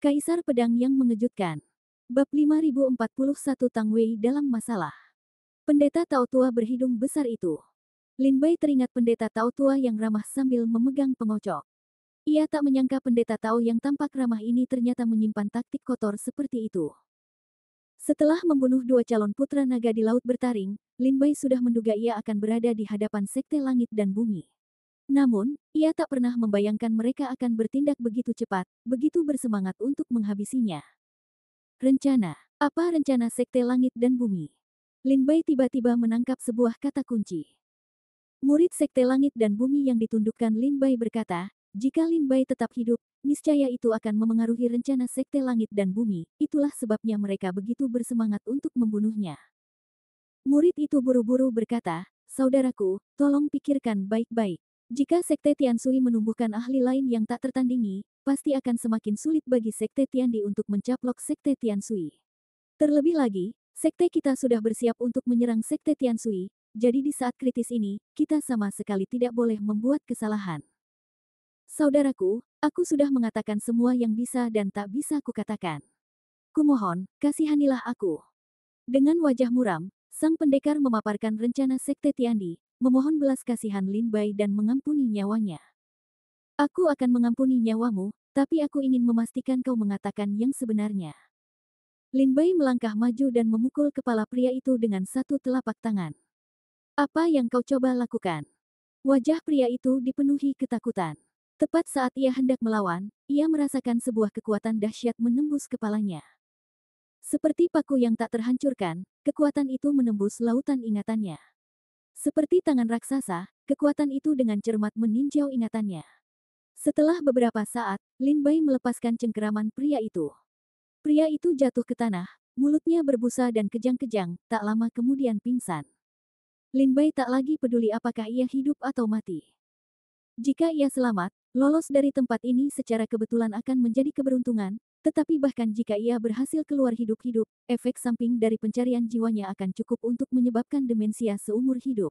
Kaisar Pedang yang Mengejutkan. Bab 5041 Tang Wei dalam masalah. Pendeta Tao Tua berhidung besar itu. Lin Bai teringat pendeta Tao Tua yang ramah sambil memegang pengocok. Ia tak menyangka pendeta Tao yang tampak ramah ini ternyata menyimpan taktik kotor seperti itu. Setelah membunuh dua calon putra naga di Laut Bertaring, Lin Bai sudah menduga ia akan berada di hadapan Sekte Langit dan Bumi. Namun, ia tak pernah membayangkan mereka akan bertindak begitu cepat, begitu bersemangat untuk menghabisinya. Rencana. Apa rencana Sekte Langit dan Bumi? Lin Bai tiba-tiba menangkap sebuah kata kunci. Murid Sekte Langit dan Bumi yang ditundukkan Lin Bai berkata, jika Lin Bai tetap hidup, niscaya itu akan memengaruhi rencana Sekte Langit dan Bumi, itulah sebabnya mereka begitu bersemangat untuk membunuhnya. Murid itu buru-buru berkata, saudaraku, tolong pikirkan baik-baik. Jika Sekte Tiansui menumbuhkan ahli lain yang tak tertandingi, pasti akan semakin sulit bagi Sekte Tiandi untuk mencaplok Sekte Tiansui. Terlebih lagi, Sekte kita sudah bersiap untuk menyerang Sekte Tiansui, jadi di saat kritis ini, kita sama sekali tidak boleh membuat kesalahan. Saudaraku, aku sudah mengatakan semua yang bisa dan tak bisa kukatakan. Kumohon, kasihanilah aku. Dengan wajah muram, sang pendekar memaparkan rencana Sekte Tiandi, memohon belas kasihan Lin Bai dan mengampuni nyawanya. Aku akan mengampuni nyawamu, tapi aku ingin memastikan kau mengatakan yang sebenarnya. Lin Bai melangkah maju dan memukul kepala pria itu dengan satu telapak tangan. Apa yang kau coba lakukan? Wajah pria itu dipenuhi ketakutan. Tepat saat ia hendak melawan, ia merasakan sebuah kekuatan dahsyat menembus kepalanya. Seperti paku yang tak terhancurkan, kekuatan itu menembus lautan ingatannya. Seperti tangan raksasa, kekuatan itu dengan cermat meninjau ingatannya. Setelah beberapa saat, Lin Bai melepaskan cengkeraman pria itu. Pria itu jatuh ke tanah, mulutnya berbusa dan kejang-kejang, tak lama kemudian pingsan. Lin Bai tak lagi peduli apakah ia hidup atau mati. Jika ia selamat, lolos dari tempat ini secara kebetulan akan menjadi keberuntungan, tetapi bahkan jika ia berhasil keluar hidup-hidup, efek samping dari pencarian jiwanya akan cukup untuk menyebabkan demensia seumur hidup.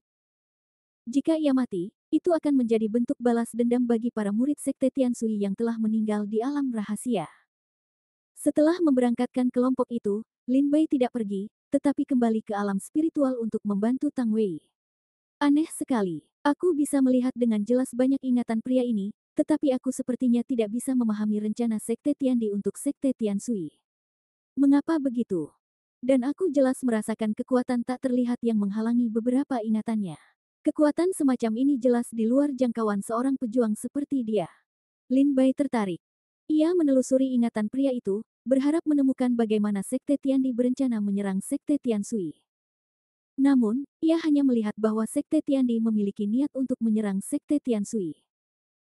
Jika ia mati, itu akan menjadi bentuk balas dendam bagi para murid Sekte Tiansui yang telah meninggal di alam rahasia. Setelah memberangkatkan kelompok itu, Lin Bai tidak pergi, tetapi kembali ke alam spiritual untuk membantu Tang Wei. Aneh sekali, aku bisa melihat dengan jelas banyak ingatan pria ini, tetapi aku sepertinya tidak bisa memahami rencana Sekte Tiandi untuk Sekte Tiansui. Mengapa begitu? Dan aku jelas merasakan kekuatan tak terlihat yang menghalangi beberapa ingatannya. Kekuatan semacam ini jelas di luar jangkauan seorang pejuang seperti dia. Lin Bai tertarik. Ia menelusuri ingatan pria itu, berharap menemukan bagaimana Sekte Tiandi berencana menyerang Sekte Tiansui. Namun, ia hanya melihat bahwa Sekte Tiandi memiliki niat untuk menyerang Sekte Tiansui.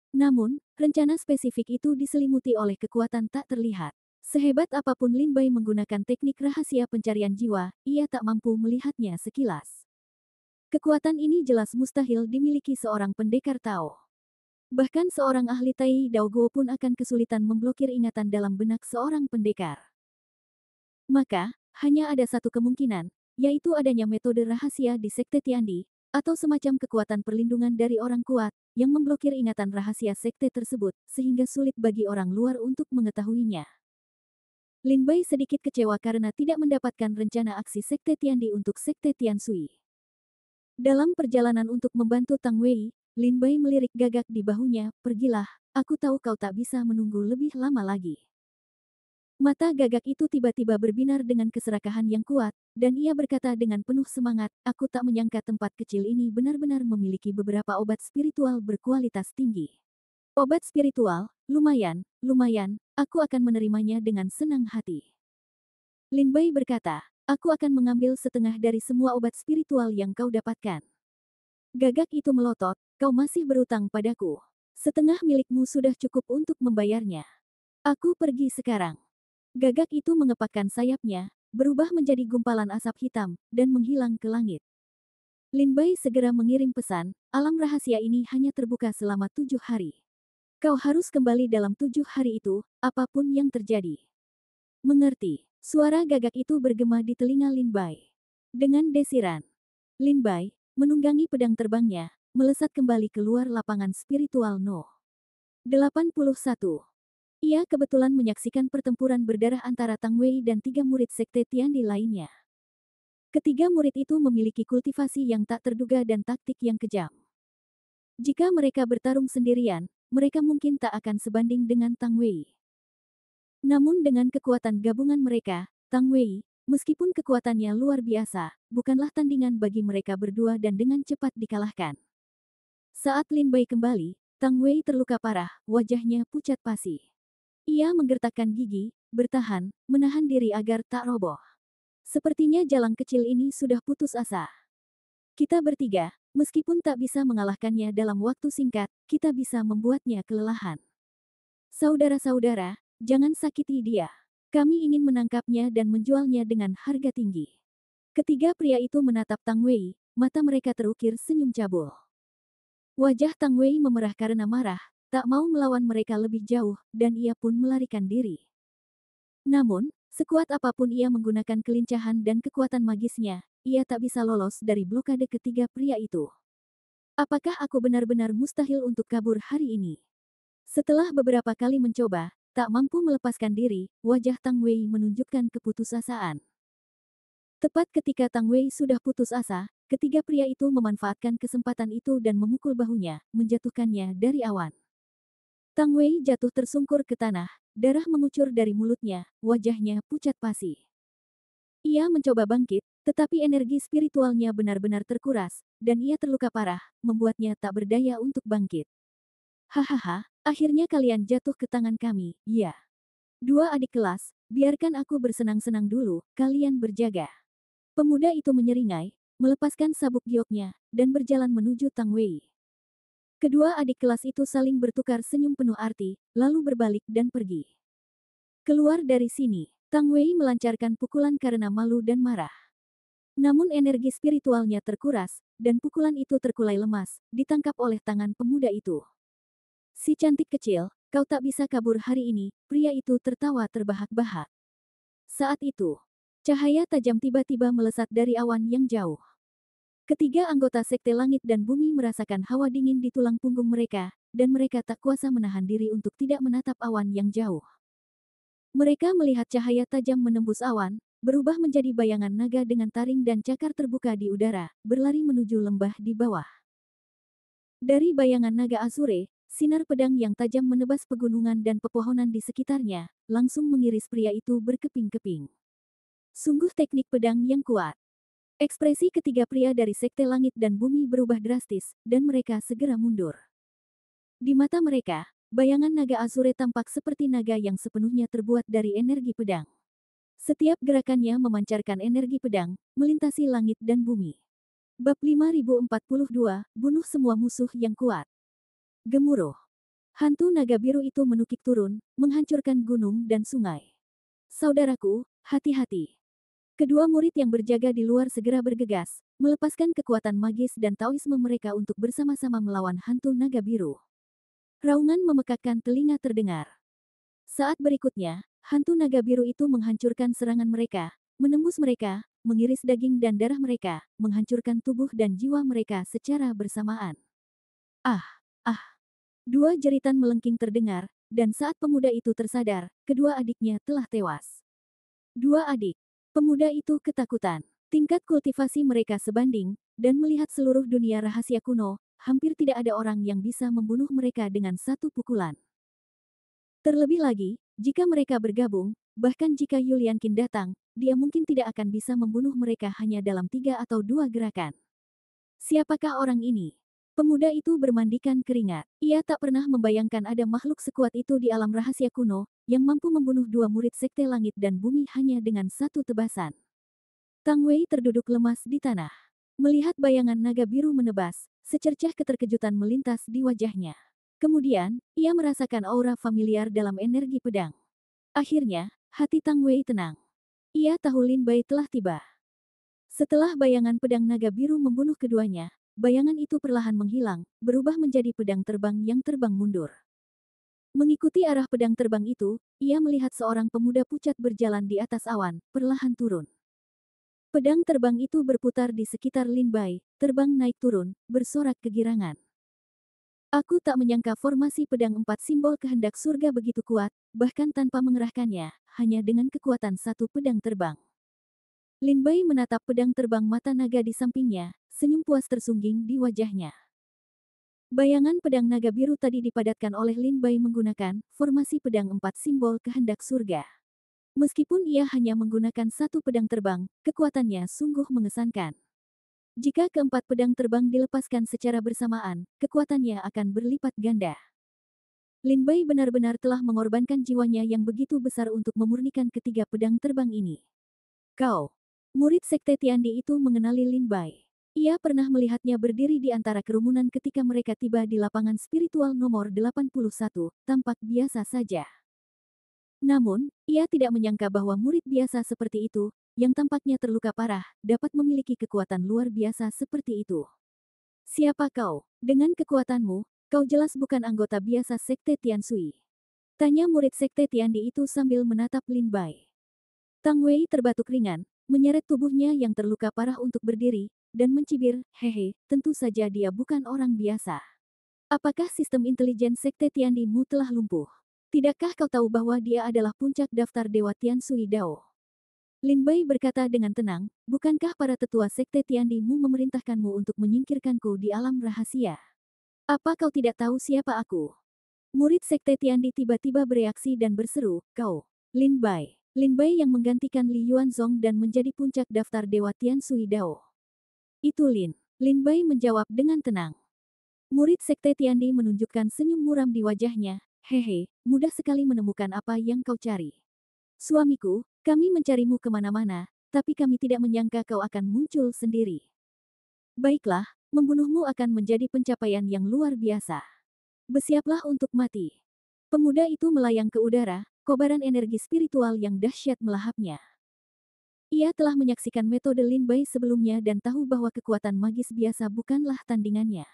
Namun, rencana spesifik itu diselimuti oleh kekuatan tak terlihat. Sehebat apapun Lin Bai menggunakan teknik rahasia pencarian jiwa, ia tak mampu melihatnya sekilas. Kekuatan ini jelas mustahil dimiliki seorang pendekar Tao. Bahkan seorang ahli Tai Dao Guo pun akan kesulitan memblokir ingatan dalam benak seorang pendekar. Maka, hanya ada satu kemungkinan, yaitu adanya metode rahasia di Sekte Tiandi, atau semacam kekuatan perlindungan dari orang kuat, yang memblokir ingatan rahasia sekte tersebut, sehingga sulit bagi orang luar untuk mengetahuinya. Lin Bai sedikit kecewa karena tidak mendapatkan rencana aksi Sekte Tiandi untuk Sekte Tiansui. Dalam perjalanan untuk membantu Tang Wei, Lin Bai melirik Gagak di bahunya, pergilah, aku tahu kau tak bisa menunggu lebih lama lagi. Mata Gagak itu tiba-tiba berbinar dengan keserakahan yang kuat, dan ia berkata dengan penuh semangat, aku tak menyangka tempat kecil ini benar-benar memiliki beberapa obat spiritual berkualitas tinggi. Obat spiritual, lumayan, aku akan menerimanya dengan senang hati. Lin Bai berkata, aku akan mengambil setengah dari semua obat spiritual yang kau dapatkan. Gagak itu melotot, kau masih berutang padaku. Setengah milikmu sudah cukup untuk membayarnya. Aku pergi sekarang. Gagak itu mengepakkan sayapnya, berubah menjadi gumpalan asap hitam, dan menghilang ke langit. Lin Bai segera mengirim pesan, alam rahasia ini hanya terbuka selama 7 hari. Kau harus kembali dalam 7 hari itu, apapun yang terjadi. Mengerti, suara Gagak itu bergema di telinga Lin Bai. Dengan desiran, Lin Bai, menunggangi pedang terbangnya, melesat kembali keluar lapangan spiritual No. 81. Ia kebetulan menyaksikan pertempuran berdarah antara Tang Wei dan 3 murid sekte Tiandi lainnya. Ketiga murid itu memiliki kultivasi yang tak terduga dan taktik yang kejam. Jika mereka bertarung sendirian, mereka mungkin tak akan sebanding dengan Tang Wei. Namun dengan kekuatan gabungan mereka, Tang Wei, meskipun kekuatannya luar biasa, bukanlah tandingan bagi mereka berdua dan dengan cepat dikalahkan. Saat Lin Bai kembali, Tang Wei terluka parah, wajahnya pucat pasi. Ia menggertakkan gigi, bertahan, menahan diri agar tak roboh. Sepertinya jalan kecil ini sudah putus asa. Kita bertiga, meskipun tak bisa mengalahkannya dalam waktu singkat, kita bisa membuatnya kelelahan. Saudara-saudara, jangan sakiti dia. Kami ingin menangkapnya dan menjualnya dengan harga tinggi. Ketiga pria itu menatap Tang Wei, mata mereka terukir senyum cabul. Wajah Tang Wei memerah karena marah, tak mau melawan mereka lebih jauh, dan ia pun melarikan diri. Namun, sekuat apapun ia menggunakan kelincahan dan kekuatan magisnya, ia tak bisa lolos dari blokade ketiga pria itu. Apakah aku benar-benar mustahil untuk kabur hari ini? Setelah beberapa kali mencoba, tak mampu melepaskan diri, wajah Tang Wei menunjukkan keputusasaan. Tepat ketika Tang Wei sudah putus asa, ketiga pria itu memanfaatkan kesempatan itu dan memukul bahunya, menjatuhkannya dari awan. Tang Wei jatuh tersungkur ke tanah, darah mengucur dari mulutnya, wajahnya pucat pasi. Ia mencoba bangkit, tetapi energi spiritualnya benar-benar terkuras, dan ia terluka parah, membuatnya tak berdaya untuk bangkit. Hahaha, akhirnya kalian jatuh ke tangan kami, ya. Dua adik kelas, biarkan aku bersenang-senang dulu, kalian berjaga. Pemuda itu menyeringai, melepaskan sabuk gioknya, dan berjalan menuju Tang Wei. Kedua adik kelas itu saling bertukar senyum penuh arti, lalu berbalik dan pergi. Keluar dari sini, Tang Wei melancarkan pukulan karena malu dan marah. Namun energi spiritualnya terkuras, dan pukulan itu terkulai lemas, ditangkap oleh tangan pemuda itu. Si cantik kecil, kau tak bisa kabur hari ini, pria itu tertawa terbahak-bahak. Saat itu, cahaya tajam tiba-tiba melesat dari awan yang jauh. Ketiga anggota Sekte Langit dan Bumi merasakan hawa dingin di tulang punggung mereka, dan mereka tak kuasa menahan diri untuk tidak menatap awan yang jauh. Mereka melihat cahaya tajam menembus awan, berubah menjadi bayangan naga dengan taring dan cakar terbuka di udara, berlari menuju lembah di bawah. Dari bayangan naga Azure, sinar pedang yang tajam menebas pegunungan dan pepohonan di sekitarnya, langsung mengiris pria itu berkeping-keping. Sungguh teknik pedang yang kuat. Ekspresi ketiga pria dari Sekte Langit dan Bumi berubah drastis, dan mereka segera mundur. Di mata mereka, bayangan naga Azure tampak seperti naga yang sepenuhnya terbuat dari energi pedang. Setiap gerakannya memancarkan energi pedang, melintasi langit dan bumi. Bab 5042, bunuh semua musuh yang kuat. Gemuruh. Hantu naga biru itu menukik turun, menghancurkan gunung dan sungai. Saudaraku, hati-hati. Kedua murid yang berjaga di luar segera bergegas, melepaskan kekuatan magis dan taoisme mereka untuk bersama-sama melawan hantu naga biru. Raungan memekakkan telinga terdengar. Saat berikutnya, hantu naga biru itu menghancurkan serangan mereka, menembus mereka, mengiris daging dan darah mereka, menghancurkan tubuh dan jiwa mereka secara bersamaan. Ah, ah, dua jeritan melengking terdengar, dan saat pemuda itu tersadar, kedua adiknya telah tewas. Dua adik. Pemuda itu ketakutan. Tingkat kultivasi mereka sebanding, dan melihat seluruh dunia rahasia kuno, hampir tidak ada orang yang bisa membunuh mereka dengan satu pukulan. Terlebih lagi, jika mereka bergabung, bahkan jika Yuliankin datang, dia mungkin tidak akan bisa membunuh mereka hanya dalam 3 atau 2 gerakan. Siapakah orang ini? Pemuda itu bermandikan keringat. Ia tak pernah membayangkan ada makhluk sekuat itu di alam rahasia kuno, yang mampu membunuh 2 murid Sekte Langit dan Bumi hanya dengan satu tebasan. Tang Wei terduduk lemas di tanah. Melihat bayangan naga biru menebas, secercah keterkejutan melintas di wajahnya. Kemudian, ia merasakan aura familiar dalam energi pedang. Akhirnya, hati Tang Wei tenang. Ia tahu Lin Bai telah tiba. Setelah bayangan pedang naga biru membunuh keduanya, bayangan itu perlahan menghilang, berubah menjadi pedang terbang yang terbang mundur. Mengikuti arah pedang terbang itu, ia melihat seorang pemuda pucat berjalan di atas awan, perlahan turun. Pedang terbang itu berputar di sekitar Lin Bai, terbang naik turun, bersorak kegirangan. Aku tak menyangka formasi pedang empat simbol kehendak surga begitu kuat, bahkan tanpa mengerahkannya, hanya dengan kekuatan satu pedang terbang. Lin Bai menatap pedang terbang mata naga di sampingnya, senyum puas tersungging di wajahnya. Bayangan pedang naga biru tadi dipadatkan oleh Lin Bai menggunakan formasi pedang empat simbol kehendak surga. Meskipun ia hanya menggunakan satu pedang terbang, kekuatannya sungguh mengesankan. Jika keempat pedang terbang dilepaskan secara bersamaan, kekuatannya akan berlipat ganda. Lin Bai benar-benar telah mengorbankan jiwanya yang begitu besar untuk memurnikan ketiga pedang terbang ini. Kau, murid Sekte Tiandi itu mengenali Lin Bai. Ia pernah melihatnya berdiri di antara kerumunan ketika mereka tiba di lapangan spiritual nomor 81, tampak biasa saja. Namun, ia tidak menyangka bahwa murid biasa seperti itu, yang tampaknya terluka parah, dapat memiliki kekuatan luar biasa seperti itu. Siapa kau? Dengan kekuatanmu, kau jelas bukan anggota biasa Sekte Tiansui. Tanya murid Sekte Tiandi itu sambil menatap Lin Bai. Tang Wei terbatuk ringan, menyeret tubuhnya yang terluka parah untuk berdiri, dan mencibir, hehe, tentu saja dia bukan orang biasa. Apakah sistem intelijen Sekte Tiandimu telah lumpuh? Tidakkah kau tahu bahwa dia adalah puncak daftar Dewa Tiansui Dao? Lin Bai berkata dengan tenang, bukankah para tetua Sekte Tiandimu memerintahkanmu untuk menyingkirkanku di alam rahasia? Apa kau tidak tahu siapa aku? Murid Sekte Tiandi tiba-tiba bereaksi dan berseru, kau, Lin Bai. Lin Bai yang menggantikan Li Yuanzong dan menjadi puncak daftar Dewa Tiansui Dao. Itu Lin. Lin Bai menjawab dengan tenang. Murid Sekte Tiandi menunjukkan senyum muram di wajahnya. Hehe, mudah sekali menemukan apa yang kau cari. Suamiku, kami mencarimu kemana-mana, tapi kami tidak menyangka kau akan muncul sendiri. Baiklah, membunuhmu akan menjadi pencapaian yang luar biasa. Bersiaplah untuk mati. Pemuda itu melayang ke udara, kobaran energi spiritual yang dahsyat melahapnya. Ia telah menyaksikan metode Lin Bai sebelumnya dan tahu bahwa kekuatan magis biasa bukanlah tandingannya.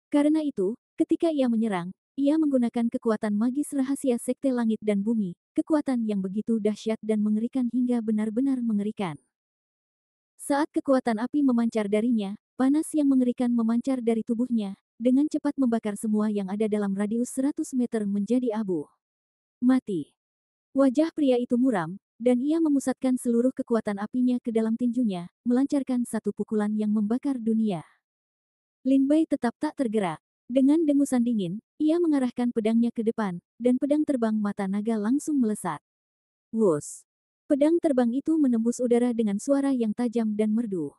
Karena itu, ketika ia menyerang, ia menggunakan kekuatan magis rahasia Sekte Langit dan Bumi, kekuatan yang begitu dahsyat dan mengerikan hingga benar-benar mengerikan. Saat kekuatan api memancar darinya, panas yang mengerikan memancar dari tubuhnya, dengan cepat membakar semua yang ada dalam radius 100 meter menjadi abu. Mati. Wajah pria itu muram, dan ia memusatkan seluruh kekuatan apinya ke dalam tinjunya, melancarkan satu pukulan yang membakar dunia. Lin Bai tetap tak tergerak. Dengan dengusan dingin, ia mengarahkan pedangnya ke depan, dan pedang terbang mata naga langsung melesat. Wus! Pedang terbang itu menembus udara dengan suara yang tajam dan merdu.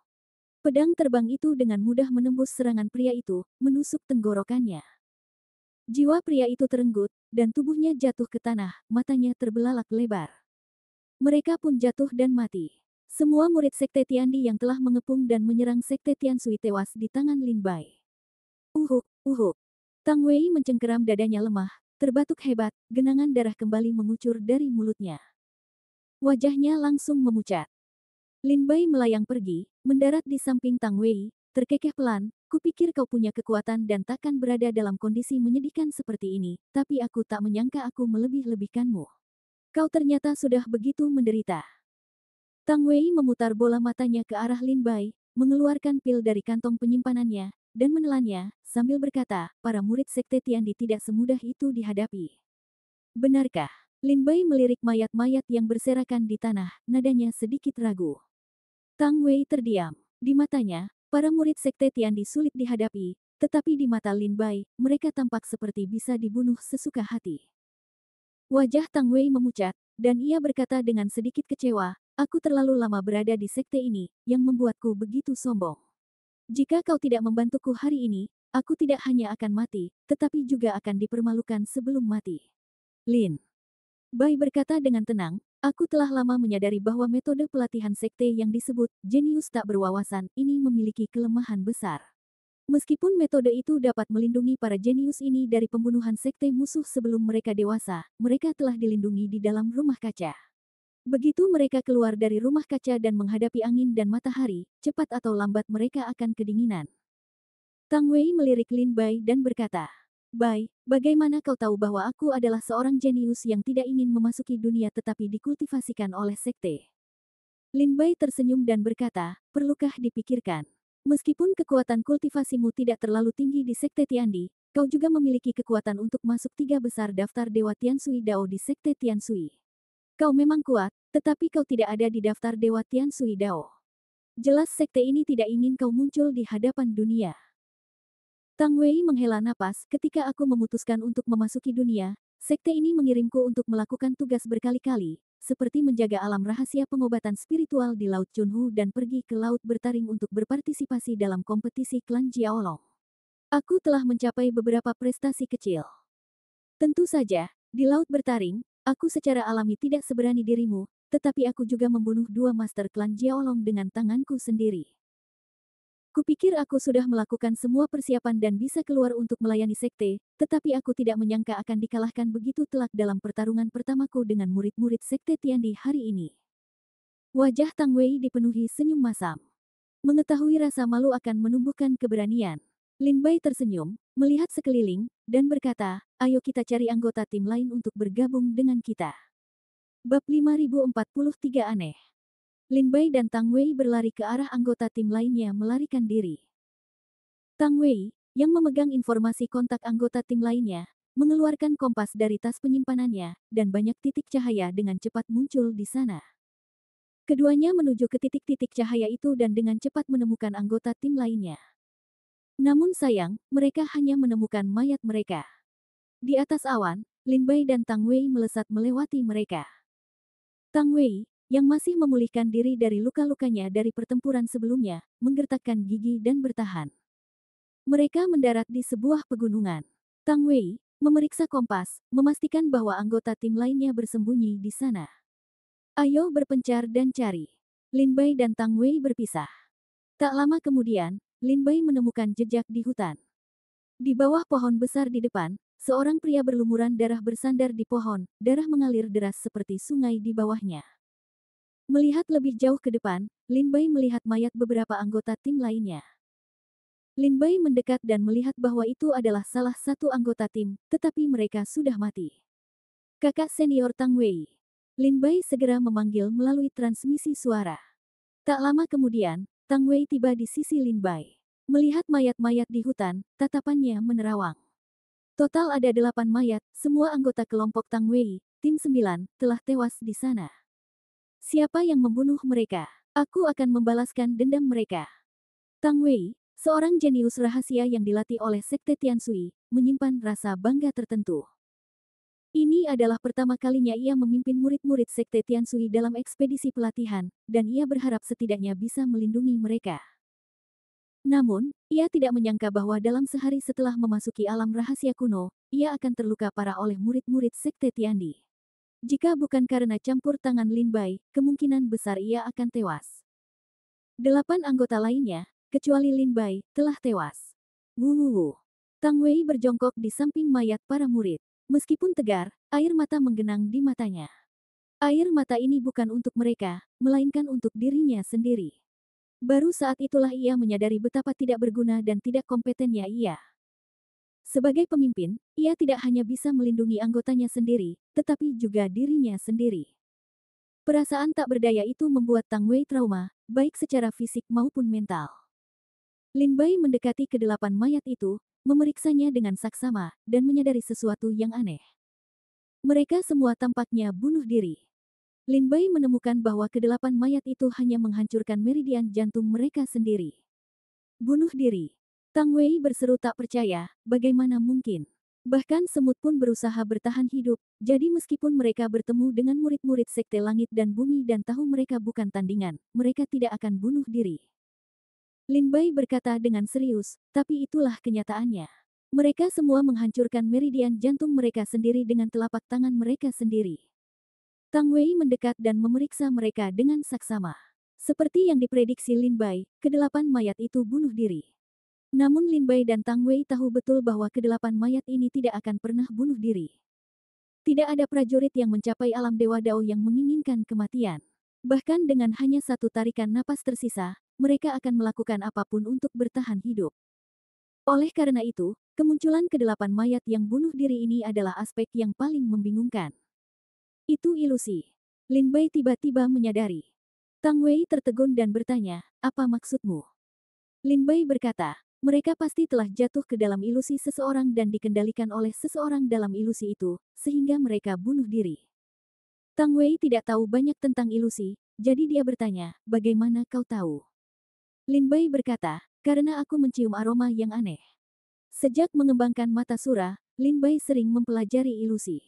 Pedang terbang itu dengan mudah menembus serangan pria itu, menusuk tenggorokannya. Jiwa pria itu terenggut, dan tubuhnya jatuh ke tanah, matanya terbelalak lebar. Mereka pun jatuh dan mati. Semua murid Sekte Tiandi yang telah mengepung dan menyerang Sekte Tiansui tewas di tangan Lin Bai. Uhuk, uhuk. Tang Wei mencengkeram dadanya lemah, terbatuk hebat, genangan darah kembali mengucur dari mulutnya. Wajahnya langsung memucat. Lin Bai melayang pergi, mendarat di samping Tang Wei, terkekeh pelan, kupikir kau punya kekuatan dan takkan berada dalam kondisi menyedihkan seperti ini, tapi aku tak menyangka aku melebih-lebihkanmu. Kau ternyata sudah begitu menderita. Tang Wei memutar bola matanya ke arah Lin Bai, mengeluarkan pil dari kantong penyimpanannya, dan menelannya, sambil berkata, para murid Sekte Tiandi tidak semudah itu dihadapi. Benarkah? Lin Bai melirik mayat-mayat yang berserakan di tanah, nadanya sedikit ragu. Tang Wei terdiam. Di matanya, para murid Sekte Tiandi sulit dihadapi, tetapi di mata Lin Bai, mereka tampak seperti bisa dibunuh sesuka hati. Wajah Tang Wei memucat, dan ia berkata dengan sedikit kecewa, aku terlalu lama berada di sekte ini, yang membuatku begitu sombong. Jika kau tidak membantuku hari ini, aku tidak hanya akan mati, tetapi juga akan dipermalukan sebelum mati. Lin Bai berkata dengan tenang, aku telah lama menyadari bahwa metode pelatihan sekte yang disebut jenius tak berwawasan ini memiliki kelemahan besar. Meskipun metode itu dapat melindungi para jenius ini dari pembunuhan sekte musuh sebelum mereka dewasa, mereka telah dilindungi di dalam rumah kaca. Begitu mereka keluar dari rumah kaca dan menghadapi angin dan matahari, cepat atau lambat mereka akan kedinginan. Tang Wei melirik Lin Bai dan berkata, Bai, bagaimana kau tahu bahwa aku adalah seorang jenius yang tidak ingin memasuki dunia tetapi dikultivasikan oleh sekte? Lin Bai tersenyum dan berkata, perlukah dipikirkan? Meskipun kekuatan kultivasimu tidak terlalu tinggi di Sekte Tiandi, kau juga memiliki kekuatan untuk masuk 3 besar daftar Dewa Tianshui Dao di Sekte Tianshui. Kau memang kuat, tetapi kau tidak ada di daftar Dewa Tianshui Dao. Jelas sekte ini tidak ingin kau muncul di hadapan dunia. Tang Wei menghela napas ketika aku memutuskan untuk memasuki dunia. Sekte ini mengirimku untuk melakukan tugas berkali-kali, seperti menjaga alam rahasia pengobatan spiritual di Laut Chunhu dan pergi ke laut bertaring untuk berpartisipasi dalam kompetisi klan Jiaolong. Aku telah mencapai beberapa prestasi kecil. Tentu saja, di laut bertaring, aku secara alami tidak seberani dirimu, tetapi aku juga membunuh 2 master klan Jiaolong dengan tanganku sendiri. Kupikir aku sudah melakukan semua persiapan dan bisa keluar untuk melayani sekte, tetapi aku tidak menyangka akan dikalahkan begitu telak dalam pertarungan pertamaku dengan murid-murid sekte Tiandi hari ini. Wajah Tang Wei dipenuhi senyum masam. Mengetahui rasa malu akan menumbuhkan keberanian. Lin Bai tersenyum, melihat sekeliling, dan berkata, ayo kita cari anggota tim lain untuk bergabung dengan kita. Bab 5043 Aneh. Lin Bai dan Tang Wei berlari ke arah anggota tim lainnya melarikan diri. Tang Wei, yang memegang informasi kontak anggota tim lainnya, mengeluarkan kompas dari tas penyimpanannya, dan banyak titik cahaya dengan cepat muncul di sana. Keduanya menuju ke titik-titik cahaya itu dan dengan cepat menemukan anggota tim lainnya. Namun sayang, mereka hanya menemukan mayat mereka. Di atas awan, Lin Bai dan Tang Wei melesat melewati mereka. Tang Wei, yang masih memulihkan diri dari luka-lukanya dari pertempuran sebelumnya, menggertakkan gigi dan bertahan. Mereka mendarat di sebuah pegunungan. Tang Wei memeriksa kompas, memastikan bahwa anggota tim lainnya bersembunyi di sana. Ayo berpencar dan cari. Lin Bai dan Tang Wei berpisah. Tak lama kemudian, Lin Bai menemukan jejak di hutan. Di bawah pohon besar di depan, seorang pria berlumuran darah bersandar di pohon, darah mengalir deras seperti sungai di bawahnya. Melihat lebih jauh ke depan, Lin Bai melihat mayat beberapa anggota tim lainnya. Lin Bai mendekat dan melihat bahwa itu adalah salah satu anggota tim, tetapi mereka sudah mati. Kakak senior Tang Wei. Lin Bai segera memanggil melalui transmisi suara. Tak lama kemudian, Tang Wei tiba di sisi Lin Bai. Melihat mayat-mayat di hutan, tatapannya menerawang. Total ada 8 mayat, semua anggota kelompok Tang Wei, tim 9, telah tewas di sana. Siapa yang membunuh mereka? Aku akan membalaskan dendam mereka. Tang Wei, seorang jenius rahasia yang dilatih oleh Sekte Tianshui, menyimpan rasa bangga tertentu. Ini adalah pertama kalinya ia memimpin murid-murid Sekte Tianshui dalam ekspedisi pelatihan, dan ia berharap setidaknya bisa melindungi mereka. Namun, ia tidak menyangka bahwa dalam sehari setelah memasuki alam rahasia kuno, ia akan terluka parah oleh murid-murid Sekte Tiandi. Jika bukan karena campur tangan Lin Bai, kemungkinan besar ia akan tewas. 8 anggota lainnya, kecuali Lin Bai, telah tewas. Wuhuhu. Tang Wei berjongkok di samping mayat para murid. Meskipun tegar, air mata menggenang di matanya. Air mata ini bukan untuk mereka, melainkan untuk dirinya sendiri. Baru saat itulah ia menyadari betapa tidak berguna dan tidak kompetennya ia. Sebagai pemimpin, ia tidak hanya bisa melindungi anggotanya sendiri, tetapi juga dirinya sendiri. Perasaan tak berdaya itu membuat Tang Wei trauma, baik secara fisik maupun mental. Lin Bai mendekati ke-8 mayat itu, memeriksanya dengan saksama, dan menyadari sesuatu yang aneh. Mereka semua tampaknya bunuh diri. Lin Bai menemukan bahwa ke-8 mayat itu hanya menghancurkan meridian jantung mereka sendiri. Bunuh diri. Tang Wei berseru tak percaya, bagaimana mungkin? Bahkan semut pun berusaha bertahan hidup, jadi meskipun mereka bertemu dengan murid-murid Sekte Langit dan Bumi dan tahu mereka bukan tandingan, mereka tidak akan bunuh diri. Lin Bai berkata dengan serius, tapi itulah kenyataannya. Mereka semua menghancurkan meridian jantung mereka sendiri dengan telapak tangan mereka sendiri. Tang Wei mendekat dan memeriksa mereka dengan saksama. Seperti yang diprediksi Lin Bai, ke-8 mayat itu bunuh diri. Namun Lin Bai dan Tang Wei tahu betul bahwa ke-8 mayat ini tidak akan pernah bunuh diri. Tidak ada prajurit yang mencapai alam Dewa Dao yang menginginkan kematian. Bahkan dengan hanya satu tarikan napas tersisa, mereka akan melakukan apapun untuk bertahan hidup. Oleh karena itu, kemunculan ke-8 mayat yang bunuh diri ini adalah aspek yang paling membingungkan. Itu ilusi. Lin Bai tiba-tiba menyadari. Tang Wei tertegun dan bertanya, apa maksudmu? Lin Bai berkata, Mereka pasti telah jatuh ke dalam ilusi seseorang dan dikendalikan oleh seseorang dalam ilusi itu, sehingga mereka bunuh diri. Tang Wei tidak tahu banyak tentang ilusi, jadi dia bertanya, bagaimana kau tahu? Lin Bai berkata, karena aku mencium aroma yang aneh. Sejak mengembangkan mata sura, Lin Bai sering mempelajari ilusi.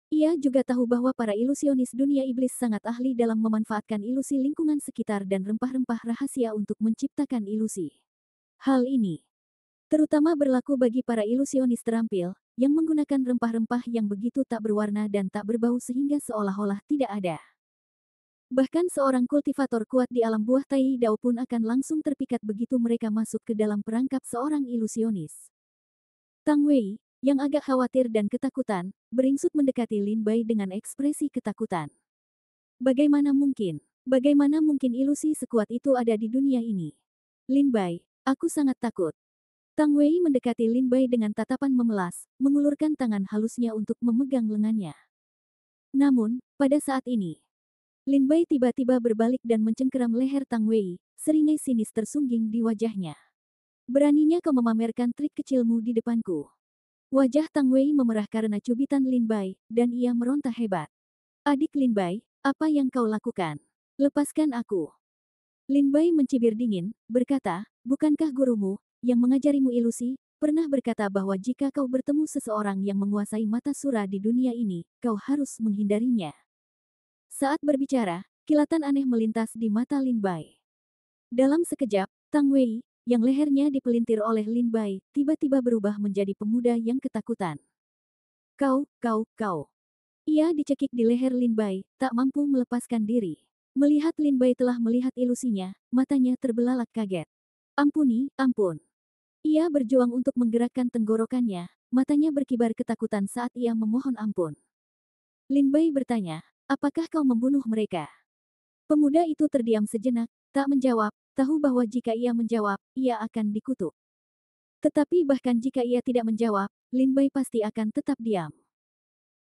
Ia juga tahu bahwa para ilusionis dunia iblis sangat ahli dalam memanfaatkan ilusi lingkungan sekitar dan rempah-rempah rahasia untuk menciptakan ilusi. Hal ini terutama berlaku bagi para ilusionis terampil, yang menggunakan rempah-rempah yang begitu tak berwarna dan tak berbau sehingga seolah-olah tidak ada. Bahkan seorang kultivator kuat di alam buah Tai Dao pun akan langsung terpikat begitu mereka masuk ke dalam perangkap seorang ilusionis. Tang Wei, yang agak khawatir dan ketakutan, beringsut mendekati Lin Bai dengan ekspresi ketakutan. Bagaimana mungkin? Bagaimana mungkin ilusi sekuat itu ada di dunia ini? Lin Bai, aku sangat takut. Tang Wei mendekati Lin Bai dengan tatapan memelas, mengulurkan tangan halusnya untuk memegang lengannya. Namun, pada saat ini, Lin Bai tiba-tiba berbalik dan mencengkeram leher Tang Wei, seringai sinis tersungging di wajahnya. Beraninya kau memamerkan trik kecilmu di depanku. Wajah Tang Wei memerah karena cubitan Lin Bai, dan ia meronta hebat. Adik Lin Bai, apa yang kau lakukan? Lepaskan aku. Lin Bai mencibir dingin, berkata, bukankah gurumu, yang mengajarimu ilusi, pernah berkata bahwa jika kau bertemu seseorang yang menguasai mata sura di dunia ini, kau harus menghindarinya. Saat berbicara, kilatan aneh melintas di mata Lin Bai. Dalam sekejap, Tang Wei, yang lehernya dipelintir oleh Lin Bai, tiba-tiba berubah menjadi pemuda yang ketakutan. Kau. Ia dicekik di leher Lin Bai, tak mampu melepaskan diri. Melihat Lin Bai telah melihat ilusinya, matanya terbelalak kaget. Ampun. Ia berjuang untuk menggerakkan tenggorokannya, matanya berkibar ketakutan saat ia memohon ampun. Lin Bai bertanya, apakah kau membunuh mereka? Pemuda itu terdiam sejenak, tak menjawab, tahu bahwa jika ia menjawab, ia akan dikutuk. Tetapi bahkan jika ia tidak menjawab, Lin Bai pasti akan tetap diam.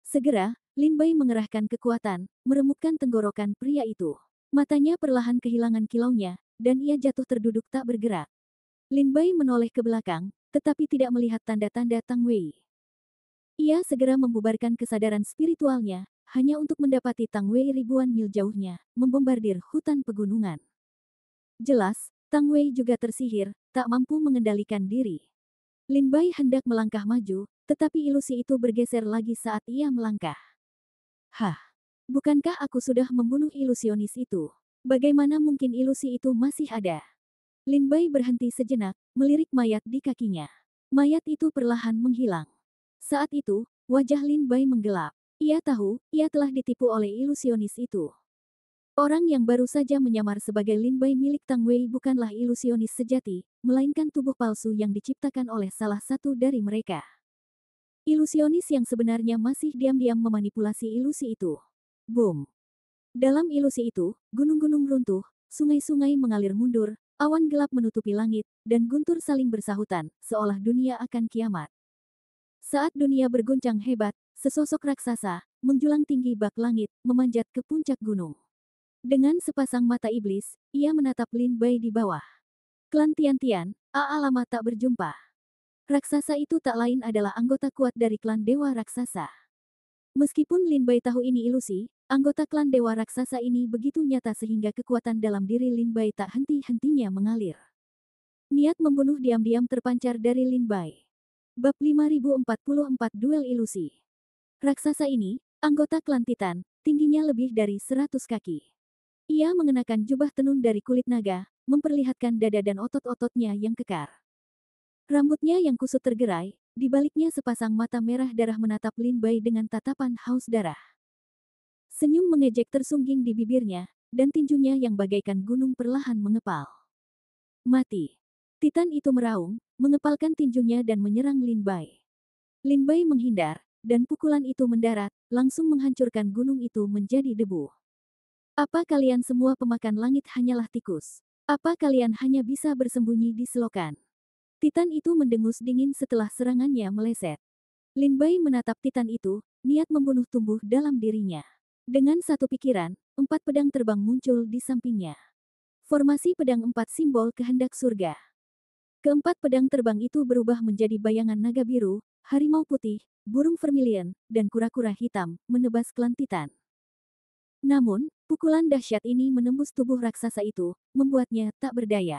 Segera, Lin Bai mengerahkan kekuatan, meremukkan tenggorokan pria itu. Matanya perlahan kehilangan kilaunya, dan ia jatuh terduduk tak bergerak. Lin Bai menoleh ke belakang, tetapi tidak melihat tanda-tanda Tang Wei. Ia segera membubarkan kesadaran spiritualnya, hanya untuk mendapati Tang Wei ribuan mil jauhnya, membombardir hutan pegunungan. Jelas, Tang Wei juga tersihir, tak mampu mengendalikan diri. Lin Bai hendak melangkah maju, tetapi ilusi itu bergeser lagi saat ia melangkah. Hah, bukankah aku sudah membunuh ilusionis itu? Bagaimana mungkin ilusi itu masih ada? Lin Bai berhenti sejenak, melirik mayat di kakinya. Mayat itu perlahan menghilang. Saat itu, wajah Lin Bai menggelap. Ia tahu, ia telah ditipu oleh ilusionis itu. Orang yang baru saja menyamar sebagai Lin Bai milik Tang Wei bukanlah ilusionis sejati, melainkan tubuh palsu yang diciptakan oleh salah satu dari mereka. Ilusionis yang sebenarnya masih diam-diam memanipulasi ilusi itu. Boom! Dalam ilusi itu, gunung-gunung runtuh, sungai-sungai mengalir mundur, awan gelap menutupi langit, dan guntur saling bersahutan, seolah dunia akan kiamat. Saat dunia berguncang hebat, sesosok raksasa, menjulang tinggi bak langit, memanjat ke puncak gunung. Dengan sepasang mata iblis, ia menatap Lin Bai di bawah. Klan Tian-Tian, lama tak berjumpa. Raksasa itu tak lain adalah anggota kuat dari klan Dewa Raksasa. Meskipun Lin Bai tahu ini ilusi, anggota klan Dewa Raksasa ini begitu nyata sehingga kekuatan dalam diri Lin Bai tak henti-hentinya mengalir. Niat membunuh diam-diam terpancar dari Lin Bai. Bab 5044 Duel Ilusi. Raksasa ini, anggota klan Titan, tingginya lebih dari 100 kaki. Ia mengenakan jubah tenun dari kulit naga, memperlihatkan dada dan otot-ototnya yang kekar. Rambutnya yang kusut tergerai, di baliknya sepasang mata merah darah menatap Lin Bai dengan tatapan haus darah. Senyum mengejek tersungging di bibirnya, dan tinjunya yang bagaikan gunung perlahan mengepal. Mati. Titan itu meraung, mengepalkan tinjunya dan menyerang Lin Bai. Lin Bai menghindar, dan pukulan itu mendarat, langsung menghancurkan gunung itu menjadi debu. Apa kalian semua pemakan langit hanyalah tikus? Apa kalian hanya bisa bersembunyi di selokan? Titan itu mendengus dingin setelah serangannya meleset. Lin Bai menatap Titan itu, niat membunuh tumbuh dalam dirinya. Dengan satu pikiran, 4 pedang terbang muncul di sampingnya. Formasi pedang 4 simbol kehendak surga. Keempat pedang terbang itu berubah menjadi bayangan naga biru, harimau putih, burung vermilion, dan kura-kura hitam, menebas kelantitan. Namun, pukulan dahsyat ini menembus tubuh raksasa itu, membuatnya tak berdaya.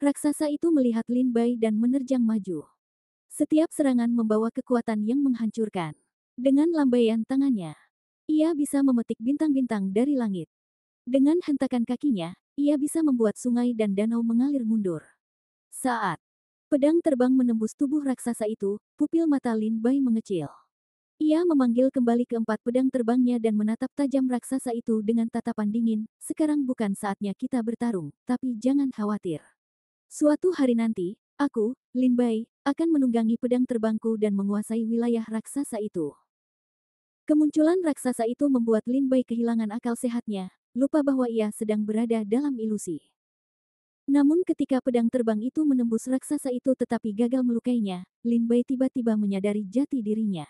Raksasa itu melihat Lin Bai dan menerjang maju. Setiap serangan membawa kekuatan yang menghancurkan. Dengan lambaian tangannya, ia bisa memetik bintang-bintang dari langit. Dengan hentakan kakinya, ia bisa membuat sungai dan danau mengalir mundur. Saat pedang terbang menembus tubuh raksasa itu, pupil mata Lin Bai mengecil. Ia memanggil kembali keempat pedang terbangnya dan menatap tajam raksasa itu dengan tatapan dingin. Sekarang bukan saatnya kita bertarung, tapi jangan khawatir. Suatu hari nanti, aku, Lin Bai, akan menunggangi pedang terbangku dan menguasai wilayah raksasa itu. Kemunculan raksasa itu membuat Lin Bai kehilangan akal sehatnya, lupa bahwa ia sedang berada dalam ilusi. Namun ketika pedang terbang itu menembus raksasa itu tetapi gagal melukainya, Lin Bai tiba-tiba menyadari jati dirinya.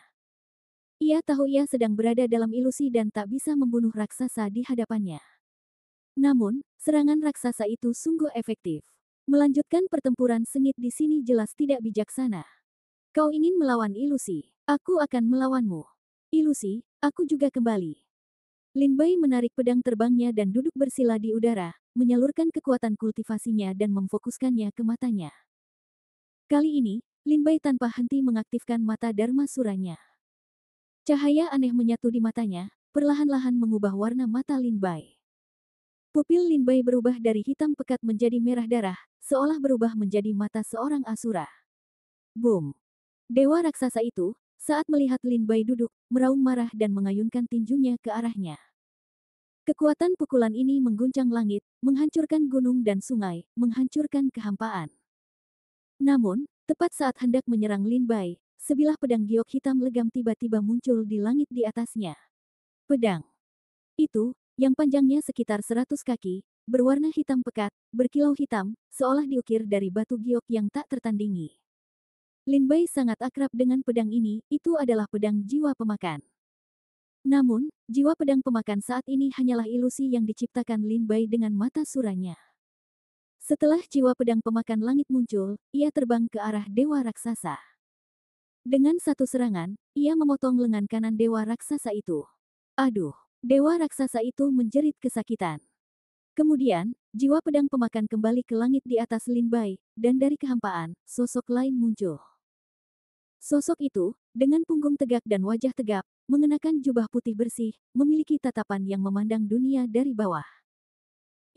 Ia tahu ia sedang berada dalam ilusi dan tak bisa membunuh raksasa di hadapannya. Namun, serangan raksasa itu sungguh efektif. Melanjutkan pertempuran sengit di sini jelas tidak bijaksana. Kau ingin melawan ilusi, aku akan melawanmu. Ilusi, aku juga kembali. Lin Bai menarik pedang terbangnya dan duduk bersila di udara, menyalurkan kekuatan kultivasinya dan memfokuskannya ke matanya. Kali ini, Lin Bai tanpa henti mengaktifkan mata Dharma Suranya. Cahaya aneh menyatu di matanya, perlahan-lahan mengubah warna mata Lin Bai. Pupil Lin Bai berubah dari hitam pekat menjadi merah darah, seolah berubah menjadi mata seorang asura. Boom! Dewa raksasa itu, saat melihat Lin Bai duduk, meraung marah dan mengayunkan tinjunya ke arahnya. Kekuatan pukulan ini mengguncang langit, menghancurkan gunung dan sungai, menghancurkan kehampaan. Namun, tepat saat hendak menyerang Lin Bai, sebilah pedang giok hitam legam tiba-tiba muncul di langit di atasnya. Pedang itu, yang panjangnya sekitar 100 kaki, berwarna hitam pekat, berkilau hitam, seolah diukir dari batu giok yang tak tertandingi. Lin Bai sangat akrab dengan pedang ini, itu adalah pedang jiwa pemakan. Namun, jiwa pedang pemakan saat ini hanyalah ilusi yang diciptakan Lin Bai dengan mata suranya. Setelah jiwa pedang pemakan langit muncul, ia terbang ke arah dewa raksasa. Dengan satu serangan, ia memotong lengan kanan dewa raksasa itu. Aduh, dewa raksasa itu menjerit kesakitan. Kemudian, jiwa pedang pemakan kembali ke langit di atas Lin Bai, dan dari kehampaan, sosok lain muncul. Sosok itu, dengan punggung tegak dan wajah tegap, mengenakan jubah putih bersih, memiliki tatapan yang memandang dunia dari bawah.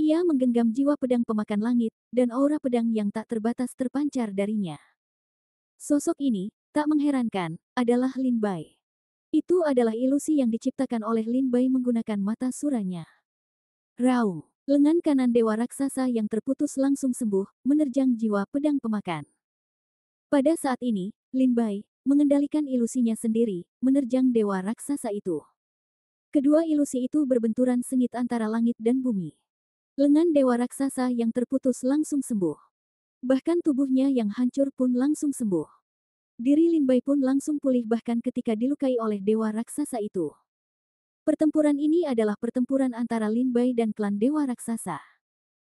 Ia menggenggam jiwa pedang pemakan langit, dan aura pedang yang tak terbatas terpancar darinya. Sosok ini, tak mengherankan, adalah Lin Bai. Itu adalah ilusi yang diciptakan oleh Lin Bai menggunakan mata suranya. Raung, lengan kanan dewa raksasa yang terputus langsung sembuh, menerjang jiwa pedang pemakan. Pada saat ini, Lin Bai mengendalikan ilusinya sendiri, menerjang dewa raksasa itu. Kedua ilusi itu berbenturan sengit antara langit dan bumi. Lengan dewa raksasa yang terputus langsung sembuh. Bahkan tubuhnya yang hancur pun langsung sembuh. Diri Lin Bai pun langsung pulih bahkan ketika dilukai oleh dewa raksasa itu. Pertempuran ini adalah pertempuran antara Lin Bai dan klan dewa raksasa.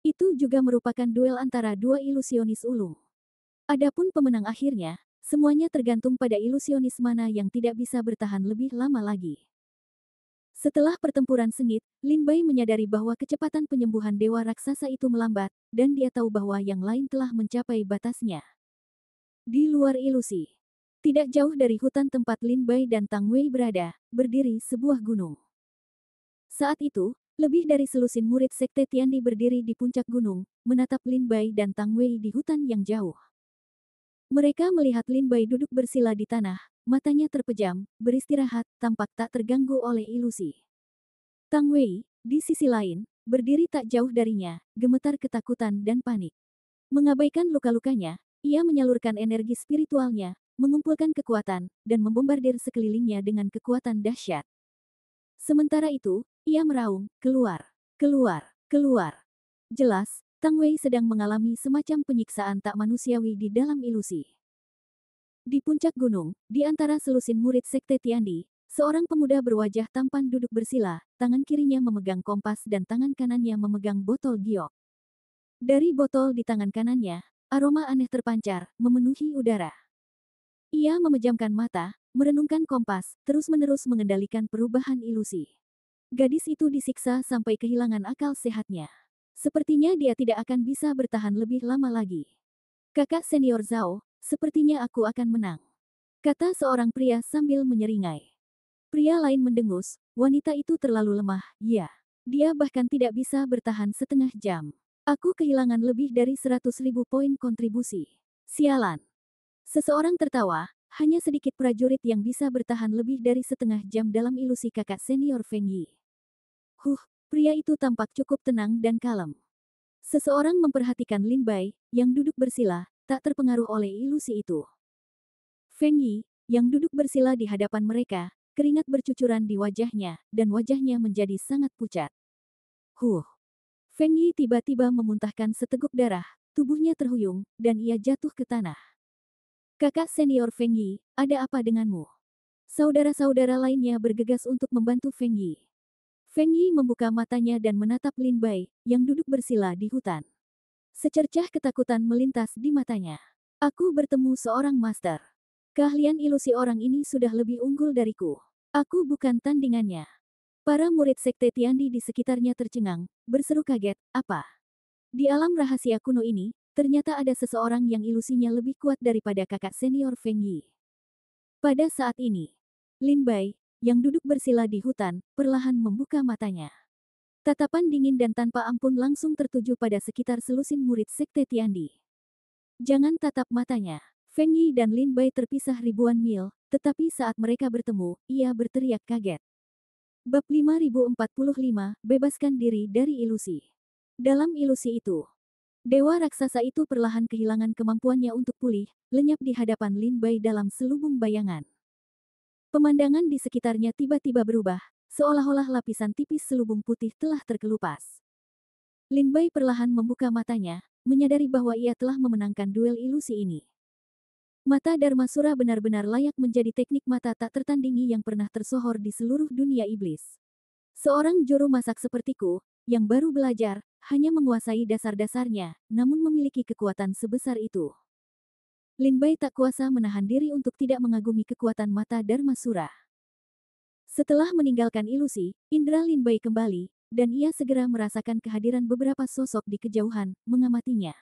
Itu juga merupakan duel antara dua ilusionis ulung. Adapun pemenang akhirnya, semuanya tergantung pada ilusionis mana yang tidak bisa bertahan lebih lama lagi. Setelah pertempuran sengit, Lin Bai menyadari bahwa kecepatan penyembuhan dewa raksasa itu melambat, dan dia tahu bahwa yang lain telah mencapai batasnya. Di luar ilusi, tidak jauh dari hutan tempat Lin Bai dan Tang Wei berada, berdiri sebuah gunung. Saat itu, lebih dari selusin murid Sekte Tiandi berdiri di puncak gunung, menatap Lin Bai dan Tang Wei di hutan yang jauh. Mereka melihat Lin Bai duduk bersila di tanah, matanya terpejam, beristirahat, tampak tak terganggu oleh ilusi. Tang Wei, di sisi lain, berdiri tak jauh darinya, gemetar ketakutan dan panik. Mengabaikan luka-lukanya, ia menyalurkan energi spiritualnya, mengumpulkan kekuatan, dan membombardir sekelilingnya dengan kekuatan dahsyat. Sementara itu, ia meraung, keluar, keluar, keluar. Jelas, Tang Wei sedang mengalami semacam penyiksaan tak manusiawi di dalam ilusi. Di puncak gunung, di antara selusin murid Sekte Tiandi, seorang pemuda berwajah tampan duduk bersila, tangan kirinya memegang kompas dan tangan kanannya memegang botol giok. Dari botol di tangan kanannya, aroma aneh terpancar, memenuhi udara. Ia memejamkan mata, merenungkan kompas, terus-menerus mengendalikan perubahan ilusi. Gadis itu disiksa sampai kehilangan akal sehatnya. Sepertinya dia tidak akan bisa bertahan lebih lama lagi. Kakak senior Zhao, sepertinya aku akan menang, kata seorang pria sambil menyeringai. Pria lain mendengus, wanita itu terlalu lemah, ya. Dia bahkan tidak bisa bertahan setengah jam. Aku kehilangan lebih dari 100.000 poin kontribusi. Sialan. Seseorang tertawa, hanya sedikit prajurit yang bisa bertahan lebih dari setengah jam dalam ilusi kakak senior Feng Yi. Pria itu tampak cukup tenang dan kalem. Seseorang memperhatikan Lin Bai, yang duduk bersila, tak terpengaruh oleh ilusi itu. Feng Yi, yang duduk bersila di hadapan mereka, keringat bercucuran di wajahnya, dan wajahnya menjadi sangat pucat. Feng Yi tiba-tiba memuntahkan seteguk darah, tubuhnya terhuyung, dan ia jatuh ke tanah. Kakak senior Feng Yi, ada apa denganmu? Saudara-saudara lainnya bergegas untuk membantu Feng Yi. Feng Yi membuka matanya dan menatap Lin Bai, yang duduk bersila di hutan. Secercah ketakutan melintas di matanya. Aku bertemu seorang master. Keahlian ilusi orang ini sudah lebih unggul dariku. Aku bukan tandingannya. Para murid sekte Tiandi di sekitarnya tercengang, berseru kaget, apa? Di alam rahasia kuno ini, ternyata ada seseorang yang ilusinya lebih kuat daripada kakak senior Feng Yi. Pada saat ini, Lin Bai, yang duduk bersila di hutan, perlahan membuka matanya. Tatapan dingin dan tanpa ampun langsung tertuju pada sekitar selusin murid sekte Tiandi. Jangan tatap matanya. Feng Yi dan Lin Bai terpisah ribuan mil, tetapi saat mereka bertemu, ia berteriak kaget. Bab 5045, bebaskan diri dari ilusi. Dalam ilusi itu, dewa raksasa itu perlahan kehilangan kemampuannya untuk pulih, lenyap di hadapan Lin Bai dalam selubung bayangan. Pemandangan di sekitarnya tiba-tiba berubah, seolah-olah lapisan tipis selubung putih telah terkelupas. Lin Bai perlahan membuka matanya, menyadari bahwa ia telah memenangkan duel ilusi ini. Mata Dharmasura benar-benar layak menjadi teknik mata tak tertandingi yang pernah tersohor di seluruh dunia iblis. Seorang juru masak sepertiku, yang baru belajar, hanya menguasai dasar-dasarnya, namun memiliki kekuatan sebesar itu. Lin Bai tak kuasa menahan diri untuk tidak mengagumi kekuatan mata Dharmasura. Setelah meninggalkan ilusi, indera Lin Bai kembali, dan ia segera merasakan kehadiran beberapa sosok di kejauhan, mengamatinya.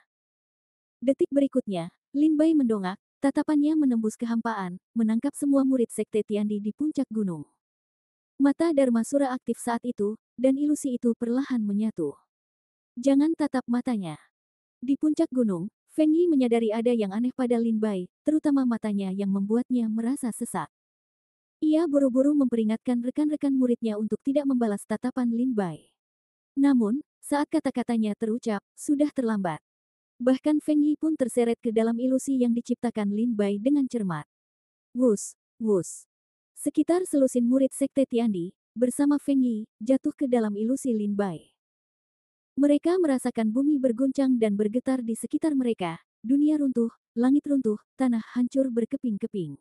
Detik berikutnya, Lin Bai mendongak, tatapannya menembus kehampaan, menangkap semua murid sekte Tiandi di puncak gunung. Mata Dharmasura aktif saat itu, dan ilusi itu perlahan menyatu. Jangan tatap matanya. Di puncak gunung, Feng Yi menyadari ada yang aneh pada Lin Bai, terutama matanya yang membuatnya merasa sesak. Ia buru-buru memperingatkan rekan-rekan muridnya untuk tidak membalas tatapan Lin Bai. Namun, saat kata-katanya terucap, sudah terlambat. Bahkan Feng Yi pun terseret ke dalam ilusi yang diciptakan Lin Bai dengan cermat. Wus, wus. Sekitar selusin murid sekte Tiandi, bersama Feng Yi, jatuh ke dalam ilusi Lin Bai. Mereka merasakan bumi berguncang dan bergetar di sekitar mereka, dunia runtuh, langit runtuh, tanah hancur berkeping-keping.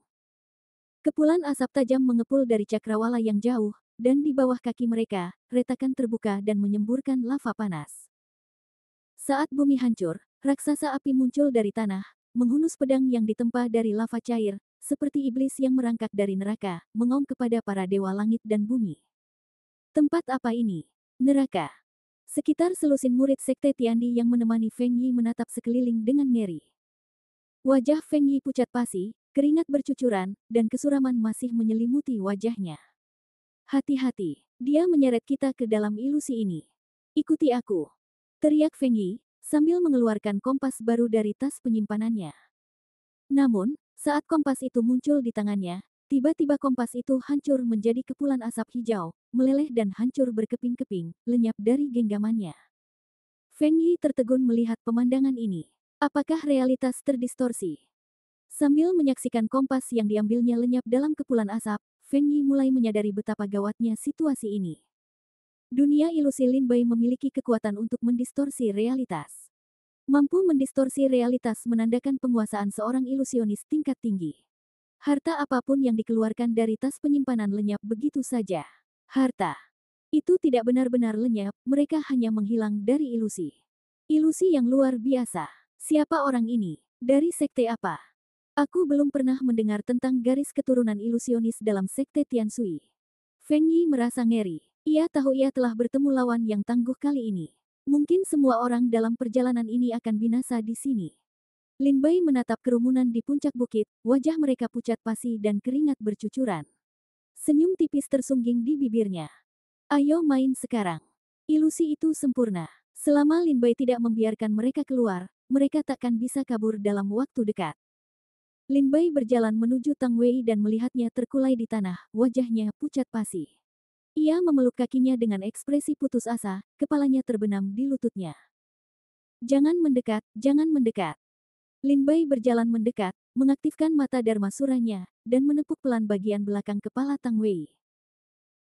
Kepulan asap tajam mengepul dari cakrawala yang jauh, dan di bawah kaki mereka, retakan terbuka dan menyemburkan lava panas. Saat bumi hancur, raksasa api muncul dari tanah, menghunus pedang yang ditempa dari lava cair, seperti iblis yang merangkak dari neraka, mengaum kepada para dewa langit dan bumi. Tempat apa ini? Neraka. Sekitar selusin murid sekte Tiandi yang menemani Feng Yi menatap sekeliling dengan ngeri. Wajah Feng Yi pucat pasi, keringat bercucuran, dan kesuraman masih menyelimuti wajahnya. Hati-hati, dia menyeret kita ke dalam ilusi ini. Ikuti aku, teriak Feng Yi, sambil mengeluarkan kompas baru dari tas penyimpanannya. Namun, saat kompas itu muncul di tangannya, tiba-tiba kompas itu hancur menjadi kepulan asap hijau, meleleh dan hancur berkeping-keping, lenyap dari genggamannya. Feng Yi tertegun melihat pemandangan ini. Apakah realitas terdistorsi? Sambil menyaksikan kompas yang diambilnya lenyap dalam kepulan asap, Feng Yi mulai menyadari betapa gawatnya situasi ini. Dunia ilusi Lin Bai memiliki kekuatan untuk mendistorsi realitas. Mampu mendistorsi realitas menandakan penguasaan seorang ilusionis tingkat tinggi. Harta apapun yang dikeluarkan dari tas penyimpanan lenyap begitu saja. Harta itu tidak benar-benar lenyap, mereka hanya menghilang dari ilusi. Ilusi yang luar biasa. Siapa orang ini? Dari sekte apa? Aku belum pernah mendengar tentang garis keturunan ilusionis dalam sekte Tianshui. Feng Yi merasa ngeri. Ia tahu ia telah bertemu lawan yang tangguh kali ini. Mungkin semua orang dalam perjalanan ini akan binasa di sini. Lin Bai menatap kerumunan di puncak bukit, wajah mereka pucat pasi dan keringat bercucuran. Senyum tipis tersungging di bibirnya. Ayo main sekarang. Ilusi itu sempurna. Selama Lin Bai tidak membiarkan mereka keluar, mereka takkan bisa kabur dalam waktu dekat. Lin Bai berjalan menuju Tang Wei dan melihatnya terkulai di tanah, wajahnya pucat pasi. Ia memeluk kakinya dengan ekspresi putus asa, kepalanya terbenam di lututnya. Jangan mendekat, jangan mendekat. Lin Bai berjalan mendekat, mengaktifkan mata Dharma Suranya, dan menepuk pelan bagian belakang kepala Tang Wei.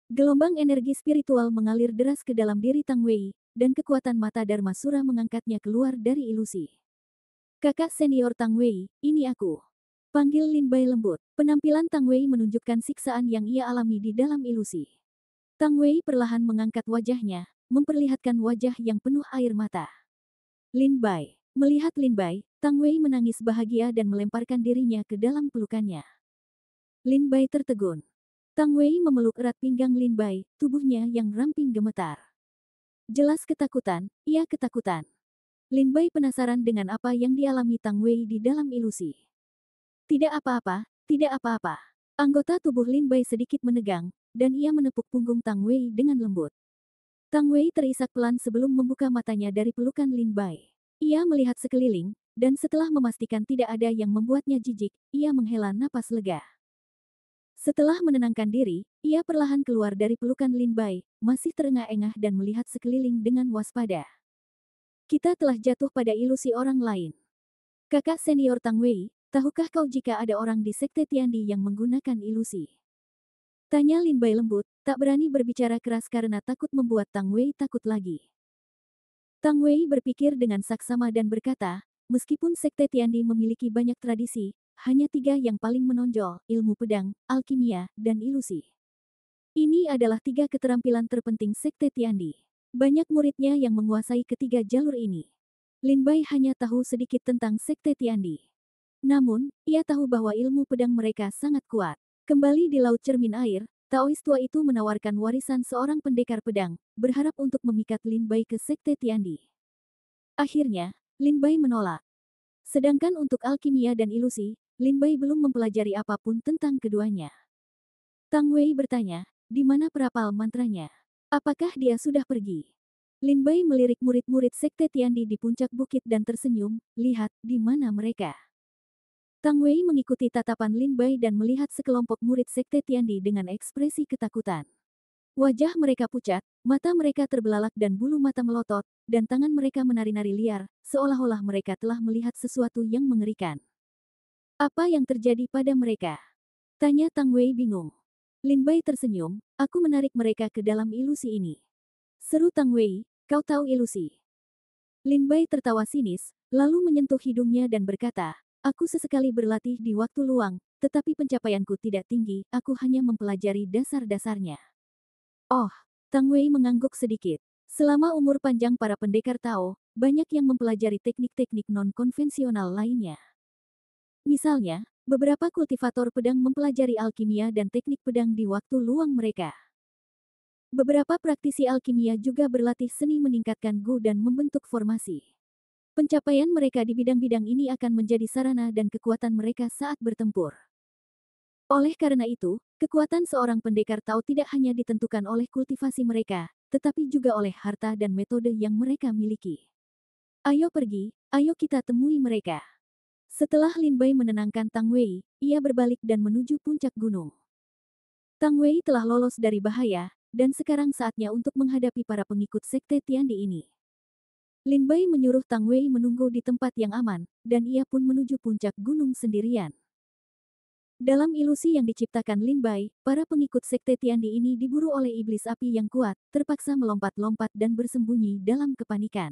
Gelombang energi spiritual mengalir deras ke dalam diri Tang Wei, dan kekuatan mata Dharma Sura mengangkatnya keluar dari ilusi. Kakak senior Tang Wei, ini aku. Panggil Lin Bai lembut. Penampilan Tang Wei menunjukkan siksaan yang ia alami di dalam ilusi. Tang Wei perlahan mengangkat wajahnya, memperlihatkan wajah yang penuh air mata. Lin Bai. Melihat Lin Bai, Tang Wei menangis bahagia dan melemparkan dirinya ke dalam pelukannya. Lin Bai tertegun. Tang Wei memeluk erat pinggang Lin Bai, tubuhnya yang ramping gemetar. Jelas ketakutan, ia ketakutan. Lin Bai penasaran dengan apa yang dialami Tang Wei di dalam ilusi. Tidak apa-apa, tidak apa-apa. Anggota tubuh Lin Bai sedikit menegang, dan ia menepuk punggung Tang Wei dengan lembut. Tang Wei terisak pelan sebelum membuka matanya dari pelukan Lin Bai. Ia melihat sekeliling, dan setelah memastikan tidak ada yang membuatnya jijik, ia menghela napas lega. Setelah menenangkan diri, ia perlahan keluar dari pelukan Lin Bai, masih terengah-engah dan melihat sekeliling dengan waspada. Kita telah jatuh pada ilusi orang lain. Kakak senior Tang Wei, tahukah kau jika ada orang di sekte Tiandi yang menggunakan ilusi? Tanya Lin Bai lembut, tak berani berbicara keras karena takut membuat Tang Wei takut lagi. Tang Wei berpikir dengan saksama dan berkata, meskipun sekte Tiandi memiliki banyak tradisi, hanya 3 yang paling menonjol, ilmu pedang, alkimia, dan ilusi. Ini adalah 3 keterampilan terpenting sekte Tiandi. Banyak muridnya yang menguasai ketiga jalur ini. Lin Bai hanya tahu sedikit tentang sekte Tiandi. Namun, ia tahu bahwa ilmu pedang mereka sangat kuat. Kembali di Laut Cermin Air, Taois tua itu menawarkan warisan seorang pendekar pedang, berharap untuk memikat Lin Bai ke sekte Tiandi. Akhirnya, Lin Bai menolak. Sedangkan untuk alkimia dan ilusi, Lin Bai belum mempelajari apapun tentang keduanya. Tang Wei bertanya, di mana perapal mantranya? Apakah dia sudah pergi? Lin Bai melirik murid-murid sekte Tiandi di puncak bukit dan tersenyum, lihat, di mana mereka? Tang Wei mengikuti tatapan Lin Bai dan melihat sekelompok murid sekte Tiandi dengan ekspresi ketakutan. Wajah mereka pucat, mata mereka terbelalak dan bulu mata melotot, dan tangan mereka menari-nari liar, seolah-olah mereka telah melihat sesuatu yang mengerikan. Apa yang terjadi pada mereka? Tanya Tang Wei bingung. Lin Bai tersenyum, aku menarik mereka ke dalam ilusi ini. Seru Tang Wei, kau tahu ilusi. Lin Bai tertawa sinis, lalu menyentuh hidungnya dan berkata, aku sesekali berlatih di waktu luang, tetapi pencapaianku tidak tinggi, aku hanya mempelajari dasar-dasarnya. Oh, Tang Wei mengangguk sedikit. Selama umur panjang para pendekar Tao, banyak yang mempelajari teknik-teknik non-konvensional lainnya. Misalnya, beberapa kultivator pedang mempelajari alkimia dan teknik pedang di waktu luang mereka. Beberapa praktisi alkimia juga berlatih seni meningkatkan Gu dan membentuk formasi. Pencapaian mereka di bidang-bidang ini akan menjadi sarana dan kekuatan mereka saat bertempur. Oleh karena itu, kekuatan seorang pendekar Tao tidak hanya ditentukan oleh kultivasi mereka, tetapi juga oleh harta dan metode yang mereka miliki. Ayo pergi, ayo kita temui mereka. Setelah Lin Bai menenangkan Tang Wei, ia berbalik dan menuju puncak gunung. Tang Wei telah lolos dari bahaya, dan sekarang saatnya untuk menghadapi para pengikut sekte Tiandi ini. Lin Bai menyuruh Tang Wei menunggu di tempat yang aman, dan ia pun menuju puncak gunung sendirian. Dalam ilusi yang diciptakan Lin Bai, para pengikut sekte Tiandi ini diburu oleh iblis api yang kuat, terpaksa melompat-lompat dan bersembunyi dalam kepanikan.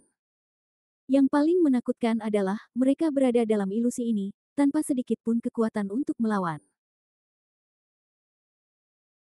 Yang paling menakutkan adalah, mereka berada dalam ilusi ini, tanpa sedikit pun kekuatan untuk melawan.